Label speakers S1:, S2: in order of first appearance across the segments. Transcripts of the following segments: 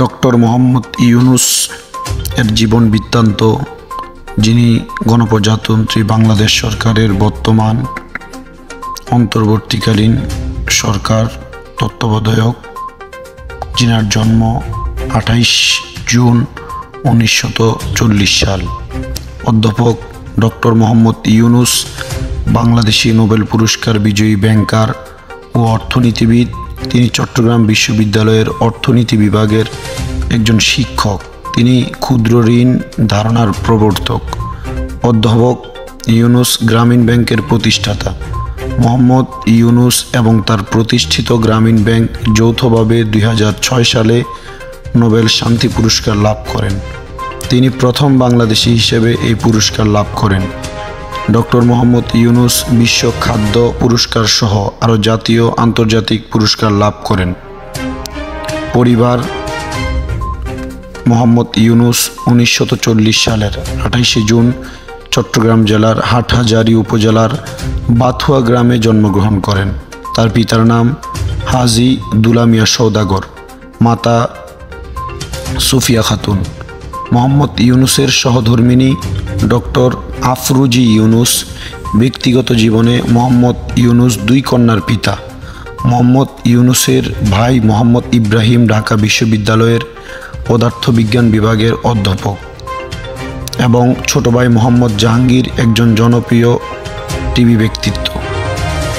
S1: Doctor Mohammad Yunus এর জীবন বৃত্তান্ত, যিনি গণপ্রজাতন্ত্রী বাংলাদেশ সরকারের বর্তমান অন্তর্বর্তীকালীন সরকার তত্ত্বাবধায়ক, যিনার জন্ম 28 জুন 1940 সাল। অধ্যাপক ডক্টর মোহাম্মদ ইউনুস বাংলাদেশি নোবেল পুরস্কার বিজয়ী ব্যাংকার ও অর্থনীতিবিদ। তিনি চট্টগ্রাম বিশ্ববিদ্যালয়ের অর্থনীতি বিভাগের একজন শিক্ষক। তিনি ক্ষুদ্র ঋণ ধারণার প্রবর্তক। অধ্যাপক ইউনুস গ্রামীণ ব্যাংকের প্রতিষ্ঠাতা। মোহাম্মদ ইউনুস এবং তার প্রতিষ্ঠিত গ্রামীণ ব্যাংক যৌথভাবে 2006 সালে নোবেল শান্তি পুরস্কার লাভ করেন। তিনি প্রথম বাংলাদেশি হিসেবে এই পুরস্কার লাভ করেন। ডক্টর মোহাম্মদ ইউনুস বিশ্ব খাদ্য পুরস্কার সহ আরও জাতীয় আন্তর্জাতিক পুরস্কার লাভ করেন। পরিবার: মোহাম্মদ ইউনুস 1940 সালের 28 জুন চট্টগ্রাম জেলার হাটহাজারী উপজেলার বাথুয়া গ্রামে জন্মগ্রহণ করেন। তার পিতার নাম হাজী দুলা মিয়া সওদাগর, মাতা সুফিয়া খাতুন। মোহাম্মদ ইউনুসের সহধর্মিণী ডক্টর আফরুজি ইউনুস। ব্যক্তিগত জীবনে মোহাম্মদ ইউনুস 2 কন্যার পিতা। মোহাম্মদ ইউনুসের ভাই মোহাম্মদ ইব্রাহিম ঢাকা বিশ্ববিদ্যালয়ের পদার্থবিজ্ঞান বিভাগের অধ্যাপক এবং ছোট ভাই মোহাম্মদ জাহাঙ্গীর একজন জনপ্রিয় টিভি ব্যক্তিত্ব।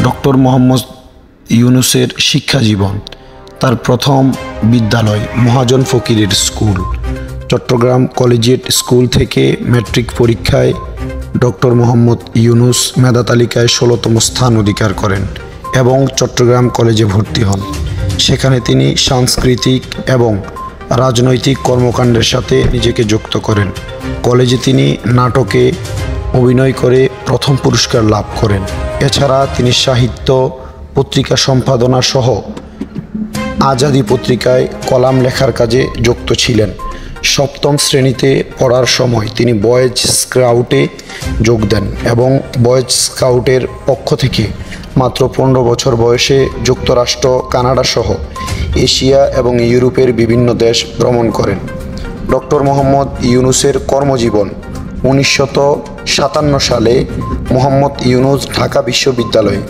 S1: ডক্টর মোহাম্মদ ইউনুসের শিক্ষা জীবন: তার প্রথম বিদ্যালয় মহাজন ফকিরের স্কুল। চট্টগ্রাম কলেজিয়েট স্কুল থেকে ম্যাট্রিক পরীক্ষায় ডক্টর মোহাম্মদ ইউনুস মেধা তালিকায় 16তম স্থান অধিকার করেন এবং চট্টগ্রাম কলেজে ভর্তি হন। সেখানে তিনি সাংস্কৃতিক এবং রাজনৈতিক কর্মকাণ্ডের সাথে নিজেকে যুক্ত করেন। কলেজে তিনি নাটকে অভিনয় করে প্রথম পুরস্কার লাভ করেন। এছাড়া তিনি সাহিত্য পত্রিকা সম্পাদনা সহ আজাদী পত্রিকায় কলাম লেখার কাজে যুক্ত ছিলেন। 7ম শ্রেণীতে পড়ার সময় তিনি বয়েজ স্কাউটে যোগ দেন এবং বয়েজ স্কাউটের পক্ষ থেকে মাত্র 15 বছর বয়সে যুক্তরাষ্ট্র, কানাডা সহ এশিয়া এবং ইউরোপের বিভিন্ন দেশ ভ্রমণ করেন। ডক্টর মোহাম্মদ ইউনুসের কর্মজীবন: 1957 সালে মোহাম্মদ ইউনুস ঢাকা বিশ্ববিদ্যালয়ে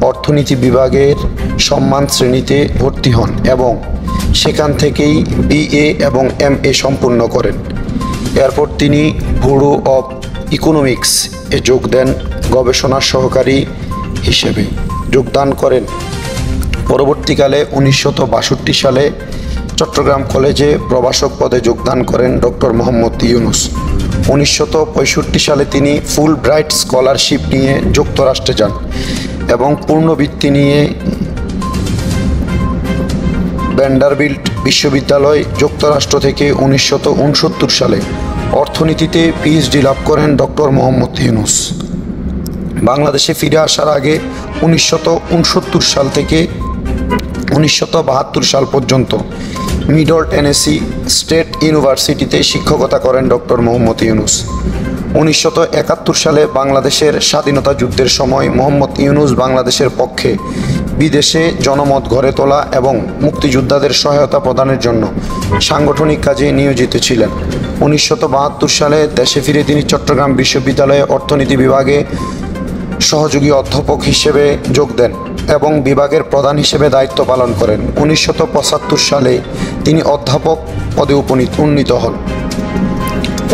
S1: অর্থনীতি বিভাগের সম্মান শ্রেণীতে ভর্তি হন এবং সেখান থেকেই BA এবং MA সম্পূর্ণ করেন। এরপর তিনি ব্যুরো অব ইকোনমিক্স এ যোগ দেন, গবেষণা সহকারী হিসেবে যোগদান করেন। পরবর্তীকালে 1962 সালে চট্টগ্রাম কলেজে প্রভাষক পদে যোগদান করেন ডক্টর মোহাম্মদ ইউনুস। 1965 সালে তিনি ফুল ব্রাইট স্কলারশিপ নিয়ে যুক্তরাষ্ট্রে যান এবং পূর্ণবৃত্তি নিয়ে ভ্যান্ডারবিল্ট বিশ্ববিদ্যালয়, যুক্তরাষ্ট্র থেকে 1969 সালে অর্থনীতিতে PhD লাভ করেন ডক্টর মোহাম্মদ ইউনুস। বাংলাদেশে ফিরে আসার আগে 1969 সাল থেকে 1972 সাল পর্যন্ত মিডল টেনেসি স্টেট ইউনিভার্সিটিতে শিক্ষকতা করেন ডক্টর মোহাম্মদ ইউনুস। 1971 সালে বাংলাদেশের স্বাধীনতা যুদ্ধের সময় মোহাম্মদ ইউনুস বাংলাদেশের পক্ষে বিদেশে জনমত গড়ে তোলা এবং মুক্তিযোদ্ধাদের সহায়তা প্রদানের জন্য সাংগঠনিক কাজে নিয়োজিত ছিলেন। 1972 সালে দেশে ফিরে তিনি চট্টগ্রাম বিশ্ববিদ্যালয়ে অর্থনীতি বিভাগে সহযোগী অধ্যাপক হিসেবে যোগ দেন এবং বিভাগের প্রধান হিসেবে দায়িত্ব পালন করেন। 1975 সালে তিনি অধ্যাপক পদে উন্নীত হন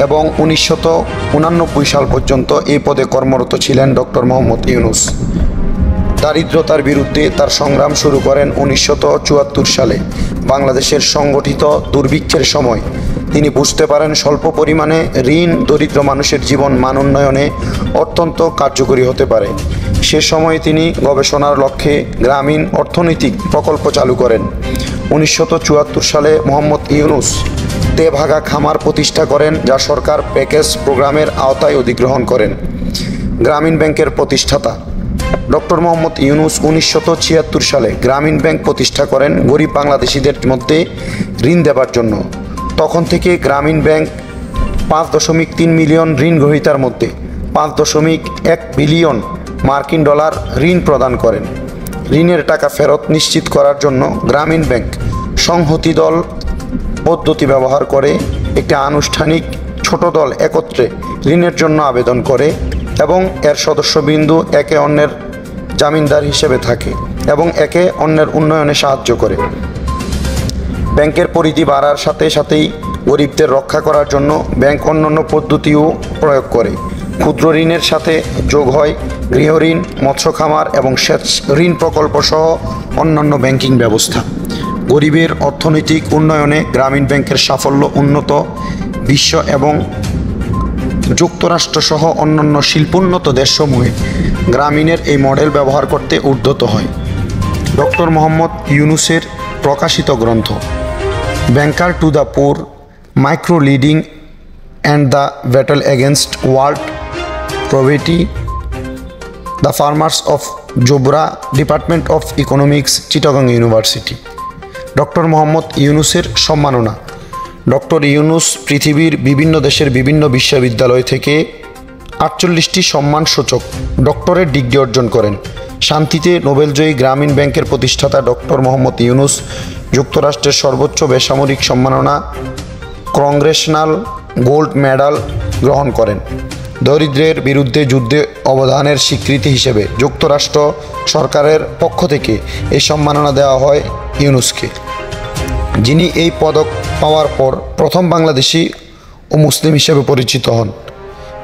S1: এবং 1989 সাল পর্যন্ত এই পদে কর্মরত ছিলেন ডক্টর মোহাম্মদ ইউনুস। দারিদ্রতার বিরুদ্ধে তার সংগ্রাম শুরু করেন 1974 সালে। বাংলাদেশের সংগঠিত দুর্ভিক্ষের সময় তিনি বুঝতে পারেন স্বল্প পরিমাণে ঋণ দরিদ্র মানুষের জীবন মান উন্নয়নে অত্যন্ত কার্যকরী হতে পারে। সে সময় তিনি গবেষণার লক্ষ্যে গ্রামীণ অর্থনৈতিক প্রকল্প চালু করেন। 1974 সালে মোহাম্মদ ইউনুস তেভাগা খামার প্রতিষ্ঠা করেন, যা সরকার প্যাকেজ প্রোগ্রামের আওতায় অধিগ্রহণ করেন। গ্রামীণ ব্যাংকের প্রতিষ্ঠাতা ডক্টর মোহাম্মদ ইউনুস 1976 সালে গ্রামীণ ব্যাংক প্রতিষ্ঠা করেন গরিব বাংলাদেশিদের মধ্যে ঋণ দেবার জন্য। তখন থেকে গ্রামীণ ব্যাংক 5.3 মিলিয়ন ঋণ গ্রহীতার মধ্যে 5.1 বিলিয়ন মার্কিন ডলার ঋণ প্রদান করেন। ঋণের টাকা ফেরত নিশ্চিত করার জন্য গ্রামীণ ব্যাংক সংহতি দল পদ্ধতি ব্যবহার করে একটি আনুষ্ঠানিক ছোট দল একত্রে ঋণের জন্য আবেদন করে এবং এর সদস্যবৃন্দ একে অন্যের জামিনদার হিসেবে থাকে এবং একে অন্যের উন্নয়নে সাহায্য করে। ব্যাংকের পরিধি বাড়ার সাথে সাথেই গরিবদের রক্ষা করার জন্য ব্যাংক অন্যান্য পদ্ধতিও প্রয়োগ করে। ক্ষুদ্র ঋণের সাথে যোগ হয় গৃহঋণ, মৎস্য খামার এবং সেচ ঋণ প্রকল্প সহ অন্যান্য ব্যাংকিং ব্যবস্থা। গরিবের অর্থনৈতিক উন্নয়নে গ্রামীণ ব্যাংকের সাফল্য উন্নত বিশ্ব এবং যুক্তরাষ্ট্র সহ অন্যান্য শিল্পোন্নত দেশসমূহে গ্রামীণের এই মডেল ব্যবহার করতে উদ্যত হয়। ডক্টর মোহাম্মদ ইউনুসের প্রকাশিত গ্রন্থ banker to the poor, micro leading and the battle against world poverty, the farmers of Jobra, department of economics, Chittagong university. Doctor Mohammad ইউনুসের সম্মাননা। ডক্টর ইউনুস পৃথিবীর বিভিন্ন দেশের বিভিন্ন বিশ্ববিদ্যালয় থেকে 48টি সম্মানসূচক ডক্টরেট ডিগ্রি অর্জন করেন। শান্তিতে নোবেলজয়ী গ্রামীণ ব্যাংকের প্রতিষ্ঠাতা ডক্টর মোহাম্মদ ইউনুস যুক্তরাষ্ট্রের সর্বোচ্চ বেসামরিক সম্মাননা কংগ্রেশনাল গোল্ড মেডাল গ্রহণ করেন। দরিদ্রের বিরুদ্ধে যুদ্ধে অবদানের স্বীকৃতি হিসেবে যুক্তরাষ্ট্র সরকারের পক্ষ থেকে এই সম্মাননা দেওয়া হয় ইউনুসকে, যিনি এই পদক পাওয়ার পর প্রথম বাংলাদেশি ও মুসলিম হিসেবে পরিচিত হন।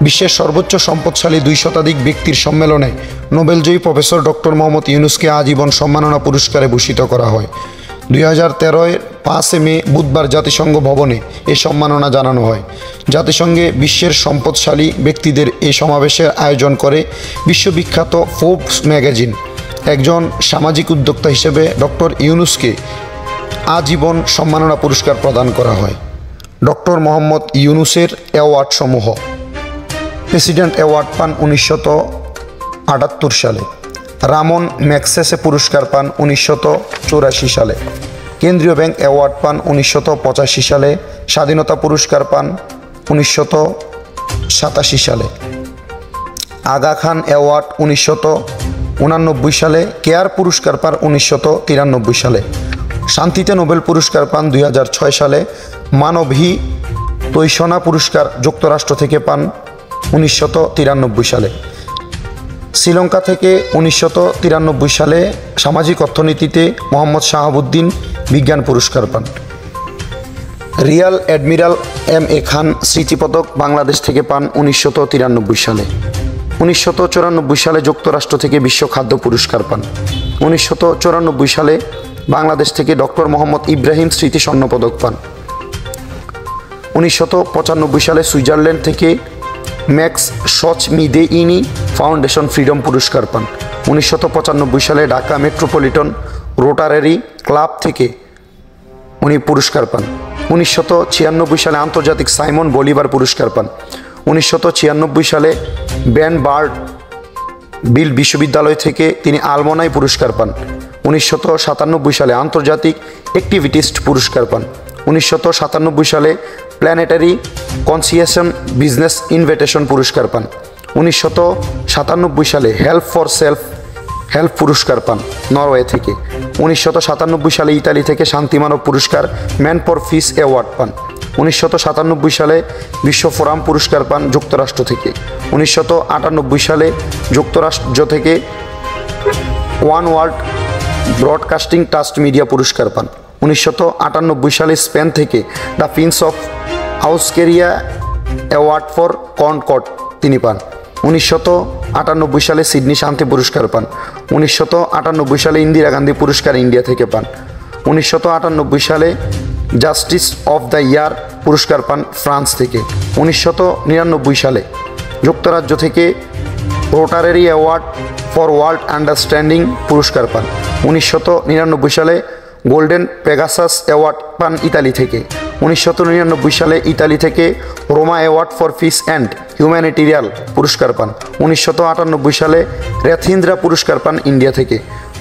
S1: বিশ্বের সর্বোচ্চ সম্পদশালী 2 শতাধিক ব্যক্তির সম্মেলনে নোবেলজয়ী প্রফেসর ডক্টর মোহাম্মদ ইউনুসকে আজীবন সম্মাননা পুরস্কারে ভূষিত করা হয়। 2013-এর 5 মে বুধবার জাতিসংঘ ভবনে এই সম্মাননা জানানো হয়। জাতিসংঘে বিশ্বের সম্পদশালী ব্যক্তিদের এই সমাবেশের আয়োজন করে বিশ্ববিখ্যাত ফোর্বস ম্যাগাজিন। একজন সামাজিক উদ্যোক্তা হিসেবে ডক্টর ইউনুসকে আজীবন সম্মাননা পুরস্কার প্রদান করা হয়। ডক্টর মোহাম্মদ ইউনুসের অ্যাওয়ার্ড সমূহ: প্রেসিডেন্ট অ্যাওয়ার্ড পান 1978 সালে, রামন ম্যাগসেসে পুরস্কার পান 1984 সালে, কেন্দ্রীয় ব্যাংক অ্যাওয়ার্ড পান 1985 সালে, স্বাধীনতা পুরস্কার পান 1987 সালে, আগা খান অ্যাওয়ার্ড 1989 সালে, কেয়ার পুরস্কার পান 1993 সালে, শান্তিতে নোবেল পুরস্কার পান 2006 সালে, মানবী তৈশনা পুরস্কার যুক্তরাষ্ট্র থেকে পান 1993 সালে, শ্রীলঙ্কা থেকে 1993 সালে সামাজিক অর্থনীতিতে মোহাম্মদ শাহাবুদ্দিন বিজ্ঞান পুরস্কার পান। Real admiral M.A. খান স্মৃতিপদক বাংলাদেশ থেকে পান 1993 সালে। 1994 সালে যুক্তরাষ্ট্র থেকে বিশ্ব খাদ্য পুরস্কার পান। 1994 সালে বাংলাদেশ থেকে ডক্টর মোহাম্মদ ইব্রাহিম স্মৃতি স্বর্ণপদক পান। 1995 সালে সুইজারল্যান্ড থেকে ম্যাক্স সচমিদেইনি ফাউন্ডেশন ফ্রিডম পুরস্কার পান। 1995 সালে ঢাকা মেট্রোপলিটন রোটারি ক্লাব থেকে উনি পুরস্কার পান। 1996 সালে আন্তর্জাতিক সাইমন বলিভার পুরস্কার পান। 1996 সালে বেন বার্ড বিল বিশ্ববিদ্যালয় থেকে তিনি আলমনাই পুরস্কার পান। 1997 সালে আন্তর্জাতিক অ্যাক্টিভিটিস্ট পুরস্কার পান। 1997 সালে প্ল্যানেটারি কনসিয়েশন বিজনেস ইনভিটেশন পুরস্কার পান। 1997 সালে হেল্প ফর সেলফ হেল্প পুরস্কার পান নরওয়ে থেকে। 1997 সালে ইতালি থেকে শান্তিমানব পুরস্কার ম্যান ফর পিস অ্যাওয়ার্ড পান। 1997 সালে বিশ্ব ফোরাম পুরস্কার পান যুক্তরাষ্ট্র থেকে। 1998 সালে যুক্তরাষ্ট্র থেকে One World Broadcasting Trust Media পুরস্কার পান। 1998 সালে স্পেন থেকে the Prince of Asturias Award for Concord তিনি পান। 1998 সালে সিডনি শান্তি পুরস্কার পান। 1998 সালে ইন্দিরা গান্ধী পুরস্কার ইন্ডিয়া থেকে পান। 1998 সালে জাস্টিস অফ দ্য ইয়ার পুরস্কার পান ফ্রান্স থেকে। 1999 সালে যুক্তরাজ্য থেকে rotary award for world understanding পুরস্কার পান। 1999 সালে গোল্ডেন পেগাসাস অ্যাওয়ার্ড পান ইতালি থেকে। 1999 সালে ইতালি থেকে Ruma award for piece and humanitarian পুরস্কার পান। 1998 সালে রেথিন্দ্রা পুরস্কার পান ইন্ডিয়া থেকে।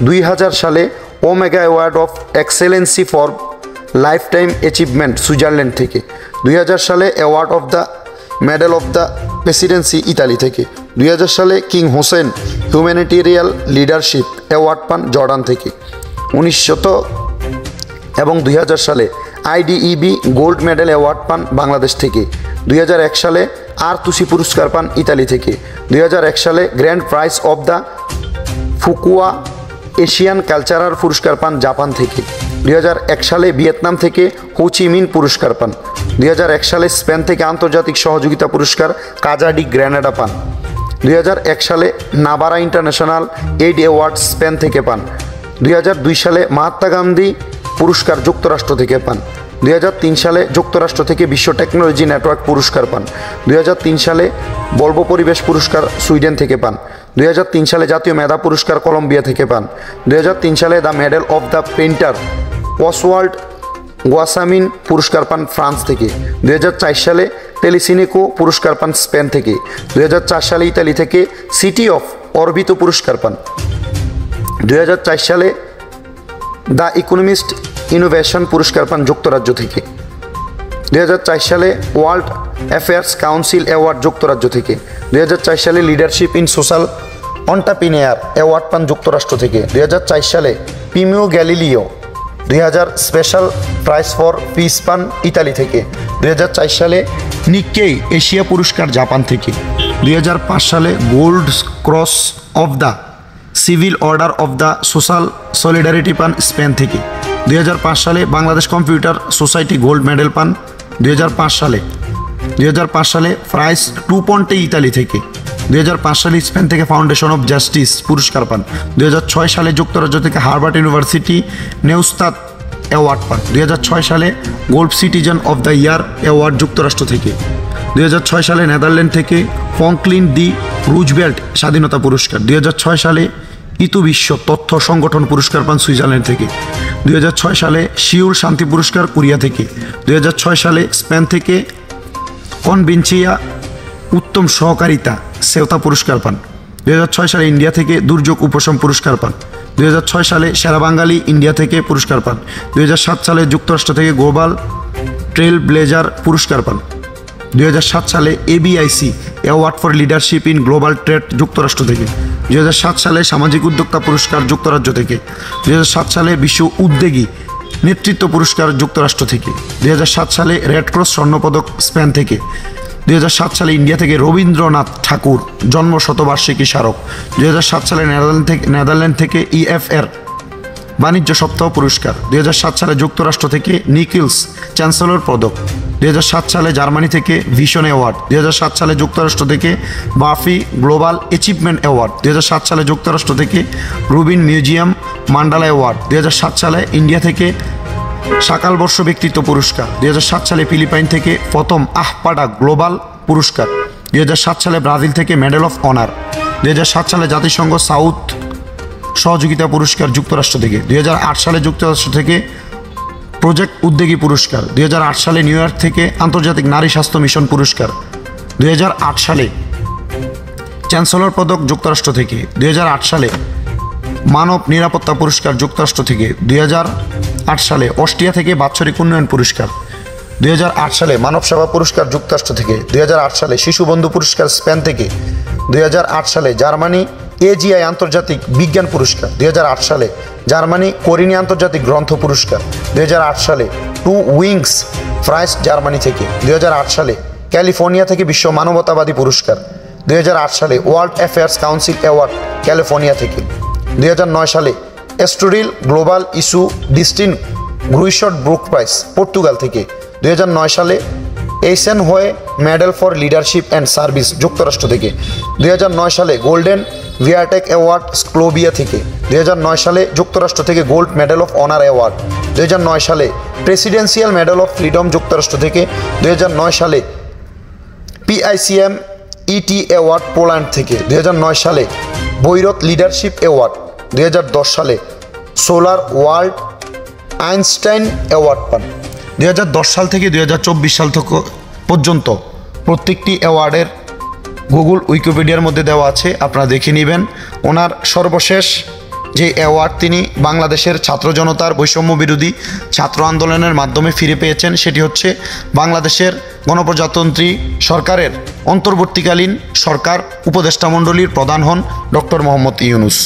S1: 2000 সালে omega award of Excellency for life time achievement Switzerland থেকে। 2000 সালে award of the Medal of the Presidency Italy থেকে। 2000 সালে king Hossain humanitarian leadership award পান জর্ডান থেকে। 1900 এবং 2000 সালে IDEB গোল্ড মেডেল অ্যাওয়ার্ড পান বাংলাদেশ থেকে। 2001 সালে আর্তুসি পুরস্কার পান ইতালি থেকে। 2001 সালে Grand Prize of the Fukuoka Asian Cultural পুরস্কার পান জাপান থেকে। 2001 সালে ভিয়েতনাম থেকে হোচিমিন পুরস্কার পান। 2001 সালে স্পেন থেকে আন্তর্জাতিক সহযোগিতা পুরস্কার কাজাডি গ্রেনাডা পান। 2001 সালে নাভারা ইন্টারন্যাশনাল এইড অ্যাওয়ার্ড স্পেন থেকে পান। 2002 সালে মহাত্মা গান্ধী পুরস্কার যুক্তরাষ্ট্র থেকে পান। 2003 সালে যুক্তরাষ্ট্র থেকে বিশ্ব টেকনোলজি নেটওয়ার্ক পুরস্কার পান। 2003 সালে বলবো পরিবেশ পুরস্কার সুইডেন থেকে পান। 2003 সালে জাতীয় মেধা পুরস্কার কলম্বিয়া থেকে পান। 2003 সালে the Medal of the Painter Oswaldo Guayasamin পুরস্কার পান ফ্রান্স থেকে। 2004 সালে টেলিসিনেকো পুরস্কার পান স্পেন থেকে। 2004 সালে ইতালি থেকে সিটি অফ অরবিতো পুরস্কার পান। 2004 সালে দ্য ইকোনমিস্ট ইনোভেশন পুরস্কার পান যুক্তরাজ্য থেকে। 2004 সালে ওয়ার্ল্ড অ্যাফেয়ার্স কাউন্সিল অ্যাওয়ার্ড যুক্তরাজ্য থেকে। 2004 সালে লিডারশিপ ইন সোশ্যাল অন্টারপ্রিনিয়ার অ্যাওয়ার্ড পান যুক্তরাষ্ট্র থেকে। 2004 সালে Premio Galileo 2000 special prize for piece পান ইতালি থেকে। 2004 সালে নিক্কেই এশিয়া পুরস্কার জাপান থেকে। 2005 সালে gold cross of the civil order of the social solidarity পান স্পেন থেকে। 2005 সালে Bangladesh computer society gold medal পান। 2005 সালে প্রাইজ 2 পন্টে ইতালি থেকে। 2005 সালে স্পেন থেকে ফাউন্ডেশন অফ জাস্টিস পুরস্কার পান। 2006 সালে যুক্তরাজ্য থেকে হার্ভার্ড ইউনিভার্সিটি নেউস্তাদ অ্যাওয়ার্ড পান। 2006 সালে gold citizen of the year award যুক্তরাষ্ট্র থেকে। 2006 সালে নেদারল্যান্ড থেকে ফ্রাঙ্কলিন ডি রুজভেল্ট স্বাধীনতা পুরস্কার। 2006 সালে ইতু বিশ্ব তথ্য সংগঠন পুরস্কার পান সুইজারল্যান্ড থেকে। 2006 সালে সিউল শান্তি পুরস্কার কোরিয়া থেকে। 2006 সালে স্পেন থেকে কনভিনচিয়া উত্তম সহকারিতা সেওতা পুরস্কার পান। 2006 সালে ইন্ডিয়া থেকে দুর্যোগ উপশম পুরস্কার পান। 2006 সালে সেরা বাঙালি ইন্ডিয়া থেকে পুরস্কার পান। 2007 সালে যুক্তরাষ্ট্র থেকে গ্লোবাল ট্রেল ব্লেজার পুরস্কার পান। 2007 সালে ABIC award for leadership in global trade যুক্তরাষ্ট্র থেকে। 2007 সালে সামাজিক উদ্যোক্তা পুরস্কার যুক্তরাজ্য থেকে। 2007 সালে বিশ্ব উদ্যোগী নেতৃত্ব পুরস্কার যুক্তরাষ্ট্র থেকে। 2007 সালে রেড ক্রস স্বর্ণপদক স্পেন থেকে। 2007 সালে ইন্ডিয়া থেকে রবীন্দ্রনাথ ঠাকুর জন্ম শতবার্ষিকী স্মারক। 2007 সালে নেদারল্যান্ড থেকে EFR বাণিজ্য সপ্তাহ পুরস্কার। 2007 সালে যুক্তরাষ্ট্র থেকে নিকিলস চ্যান্সেলর পদক। 2007 সালে জার্মানি থেকে ভিশন অ্যাওয়ার্ড। 2007 সালে যুক্তরাষ্ট্র থেকে বাফি গ্লোবাল অ্যাচিভমেন্ট অ্যাওয়ার্ড। 2007 সালে যুক্তরাষ্ট্র থেকে রুবিন মিউজিয়াম মান্ডালা অ্যাওয়ার্ড। 2007 সালে ইন্ডিয়া থেকে সাকালবর্ষ ব্যক্তিত্ব পুরস্কার। 2007 সালে ফিলিপাইন থেকে প্রথম আহপাডা গ্লোবাল পুরস্কার। 2007 সালে ব্রাজিল থেকে মেডেল অফ অনার। 2007 সালে জাতিসংঘ সাউথ সহযোগিতা পুরস্কার যুক্তরাষ্ট্র থেকে। 2008 সালে যুক্তরাষ্ট্র থেকে প্রজেক্ট উদ্যোগী পুরস্কার। 2008 সালে নিউ ইয়র্ক থেকে আন্তর্জাতিক নারী স্বাস্থ্য মিশন পুরস্কার। 2008 সালে চ্যান্সেলর পদক যুক্তরাষ্ট্র থেকে। 2008 সালে মানব নিরাপত্তা পুরস্কার যুক্তরাষ্ট্র থেকে। 2008 সালে অস্ট্রিয়া থেকে বাৎসরিক উন্নয়ন পুরস্কার। 2008 সালে মানব সেবা পুরস্কার যুক্তরাষ্ট্র থেকে। 2008 সালে শিশু বন্ধু পুরস্কার স্পেন থেকে। 2008 সালে জার্মানি AGI আন্তর্জাতিক বিজ্ঞান পুরস্কার। 2008 সালে জার্মানি করিনি আন্তর্জাতিক গ্রন্থ পুরস্কার। 2008 সালে 2 উইংস প্রাইজ জার্মানি থেকে। 2008 সালে ক্যালিফোর্নিয়া থেকে বিশ্ব মানবতাবাদী পুরস্কার। 2008 সালে World Affairs Council Award California থেকে। 2009 সালে Estoril Global Issue Distinguished Book Prize Portugal থেকে। 2009 সালে Eisenhower Medal for Leadership and Service যুক্তরাষ্ট্র থেকে। 2009 সালে গোল্ডেন ভিয়াটেক অ্যাওয়ার্ড স্ক্লোভিয়া থেকে। 2009 সালে যুক্তরাষ্ট্র থেকে gold medal of honour award. 2009 সালে প্রেসিডেন্সিয়াল মেডেল অফ ফ্রিডম যুক্তরাষ্ট্র থেকে। 2009 সালে PICM ET অ্যাওয়ার্ড পোল্যান্ড থেকে। 2009 সালে বৈরত লিডারশিপ অ্যাওয়ার্ড। 2010 সালে সোলার ওয়ার্ল্ড আইনস্টাইন অ্যাওয়ার্ড পান। 2010 সাল থেকে 2024 সাল পর্যন্ত প্রত্যেকটি অ্যাওয়ার্ডের গুগল উইকিপিডিয়ার মধ্যে দেওয়া আছে, আপনারা দেখে নেবেন। ওনার সর্বশেষ যে অ্যাওয়ার্ড তিনি বাংলাদেশের ছাত্র জনতার বৈষম্য বিরোধী ছাত্র আন্দোলনের মাধ্যমে ফিরে পেয়েছেন সেটি হচ্ছে বাংলাদেশের গণপ্রজাতন্ত্রী সরকারের অন্তর্বর্তীকালীন সরকার উপদেষ্টা মণ্ডলীর প্রধান হন ডক্টর মোহাম্মদ ইউনূস।